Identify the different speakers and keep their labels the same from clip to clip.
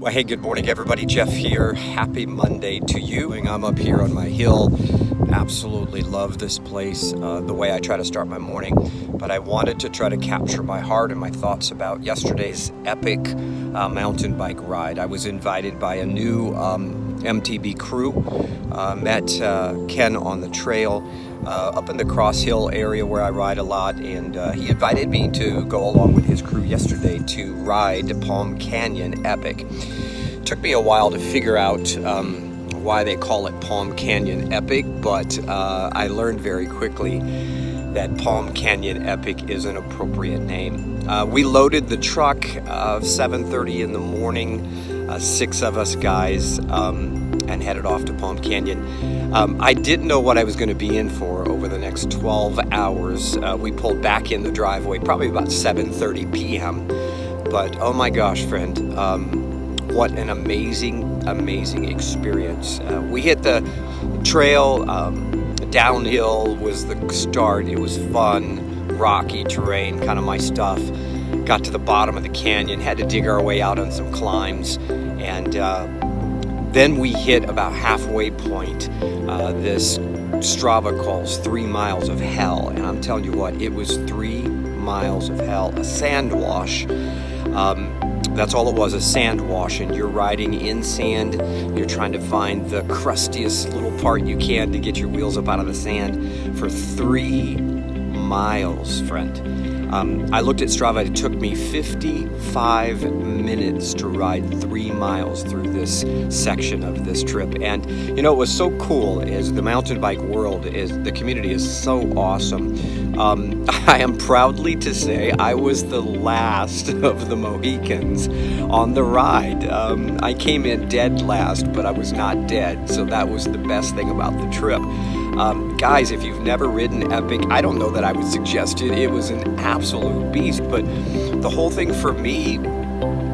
Speaker 1: Well, hey, good morning, everybody. Jeff here. Happy Monday to you. I'm up here on my hill. Absolutely love this place, the way I try to start my morning. But I wanted to try to capture my heart and my thoughts about yesterday's epic mountain bike ride. I was invited by a new MTB crew. Met Ken on the trail up in the Cross Hill area where I ride a lot, and he invited me to go along with his crew yesterday to ride Palm Canyon Epic. Took me a while to figure out why they call it Palm Canyon Epic, but I learned very quickly that Palm Canyon Epic is an appropriate name. We loaded the truck 7:30 in the morning, 6 of us guys, and headed off to Palm Canyon. I didn't know what I was going to be in for over the next 12 hours. We pulled back in the driveway probably about 7:30 p.m. But oh my gosh, friend, what an amazing experience. We hit the trail, downhill was the start. It was fun, rocky terrain, kind of my stuff. Got to the bottom of the canyon, had to dig our way out on some climbs, and then we hit about halfway point, this Strava calls 3 miles of hell. And I'm telling you what, it was 3 miles of hell, a sand wash. That's all it was, a sand wash. And you're riding in sand. You're trying to find the crustiest little part you can to get your wheels up out of the sand for 3 miles, friend. I looked at Strava. It took me 55 minutes to ride 3 miles through this section of this trip. And you know, what was so cool is the mountain bike world the community is so awesome. I am proudly to say I was the last of the Mohicans on the ride. I came in dead last, but I was not dead, so that was the best thing about the trip. Guys, if you've never ridden Epic, I don't know that I would suggest it. It was an absolute beast, but the whole thing for me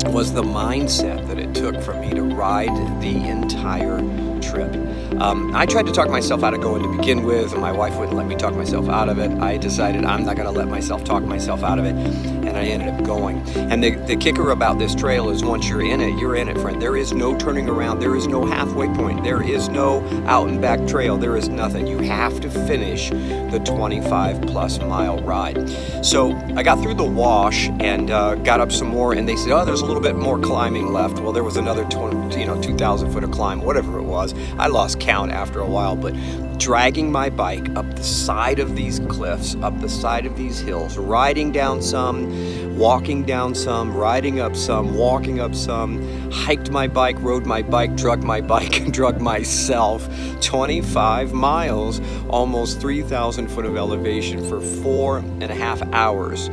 Speaker 1: was the mindset that it took for me to ride the entire trip. I tried to talk myself out of going to begin with, and my wife wouldn't let me talk myself out of it. I decided I'm not going to let myself talk myself out of it, and I ended up going. And the kicker about this trail is once you're in it, friend. There is no turning around. There is no halfway point. There is no out and back trail. There is nothing. You have to finish the 25 plus mile ride. So I got through the wash and got up some more, and they said, oh, there's a little bit more climbing left. Well, there was another 2,000 foot of climb, whatever it was. I lost count after a while, but dragging my bike up the side of these cliffs, up the side of these hills, riding down some, walking down some, riding up some, walking up some, hiked my bike, rode my bike, drug my bike, and drug myself 25 miles, almost 3,000 foot of elevation for 4.5 hours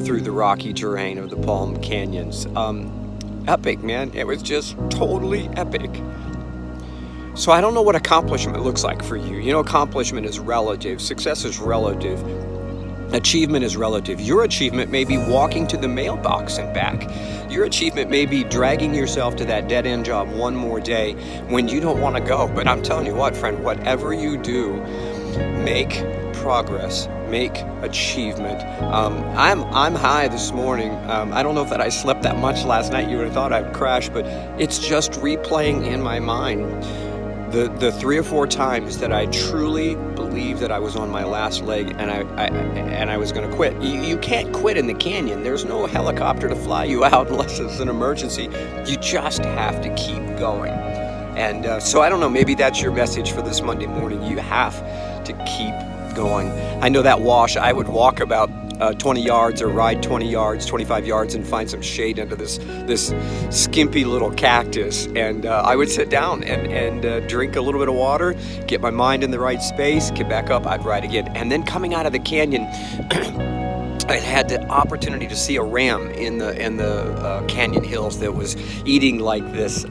Speaker 1: through the rocky terrain of the Palm Canyons. Epic, man. It was just totally epic. So I don't know what accomplishment looks like for you. You know, accomplishment is relative. Success is relative. Achievement is relative. Your achievement may be walking to the mailbox and back. Your achievement may be dragging yourself to that dead-end job one more day when you don't want to go. But I'm telling you what, friend, whatever you do, make progress, make achievement. I'm high this morning. I don't know if that I slept that much last night. You would have thought I'd crash, but it's just replaying in my mind the 3 or 4 times that I truly believed that I was on my last leg and I was going to quit. You can't quit in the canyon. There's no helicopter to fly you out unless it's an emergency. You just have to keep going. And so I don't know, maybe that's your message for this Monday morning. You have to keep going. I know that wash, I would walk about 20 yards or ride 20 yards, 25 yards and find some shade under this skimpy little cactus. And I would sit down and drink a little bit of water, get my mind in the right space, get back up, I'd ride again. And then coming out of the canyon, I had the opportunity to see a ram in the canyon hills that was eating like this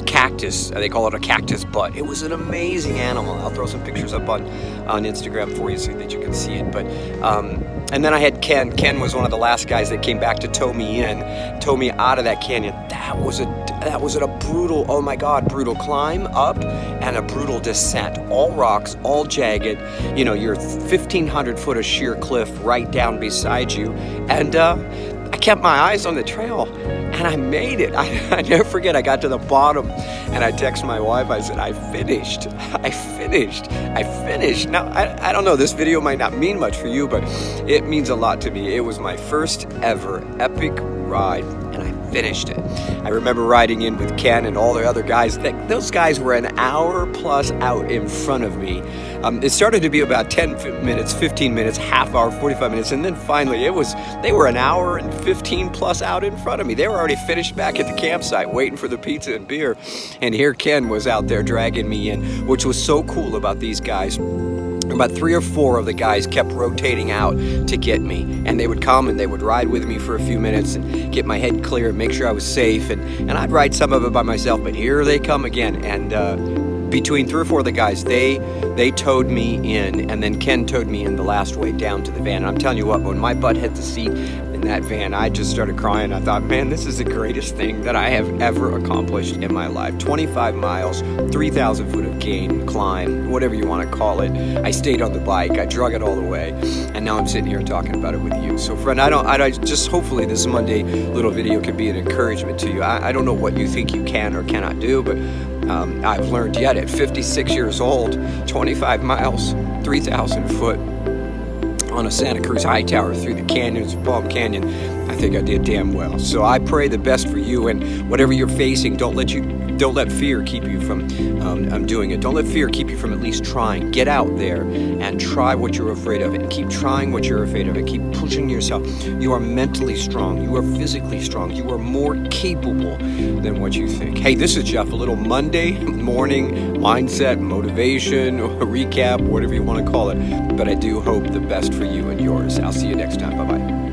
Speaker 1: cactus. They call it a cactus butt. It was an amazing animal. I'll throw some pictures up on Instagram for you so that you can see it. But and then I had Ken. Ken was one of the last guys that came back to tow me out of that canyon. That was a brutal, oh my God, brutal climb up and a brutal descent. All rocks, all jagged. You know, you're 1,500 foot of sheer cliff right down beside you. And I kept my eyes on the trail, and I made it. I never forget, I got to the bottom, and I texted my wife, I said, I finished. Now, I don't know, this video might not mean much for you, but it means a lot to me. It was my first ever epic ride, and I finished it. I remember riding in with Ken and all the other guys. Those guys were an hour plus out in front of me. It started to be about 10 minutes, 15 minutes, half hour, 45 minutes, and then finally they were an hour and 15 plus out in front of me. They were already finished back at the campsite waiting for the pizza and beer, and here Ken was out there dragging me in, which was so cool about these guys. About 3 or 4 of the guys kept rotating out to get me, and they would come and they would ride with me for a few minutes and get my head clear and make sure I was safe, and I'd ride some of it by myself, but here they come again. And between 3 or 4 of the guys, they towed me in, and then Ken towed me in the last way down to the van. And I'm telling you what, when my butt hit the seat in that van, I just started crying. I thought, man, this is the greatest thing that I have ever accomplished in my life. 25 miles, 3,000 foot of gain, climb, whatever you want to call it. I stayed on the bike, I drug it all the way, and now I'm sitting here talking about it with you. So friend, I just hopefully this Monday little video could be an encouragement to you. I don't know what you think you can or cannot do, but I've learned yet at 56 years old, 25 miles, 3,000 foot on a Santa Cruz high tower through the canyons of Palm Canyon, I think I did damn well. So I pray the best for you, and whatever you're facing, don't let fear keep you from doing it. Don't let fear keep you from at least trying. Get out there and try what you're afraid of, and keep trying what you're afraid of, and keep pushing yourself. You are mentally strong. You are physically strong. You are more capable than what you think. Hey, this is Jeff, a little Monday morning mindset, motivation, or recap, whatever you want to call it. But I do hope the best for you and yours. I'll see you next time. Bye-bye.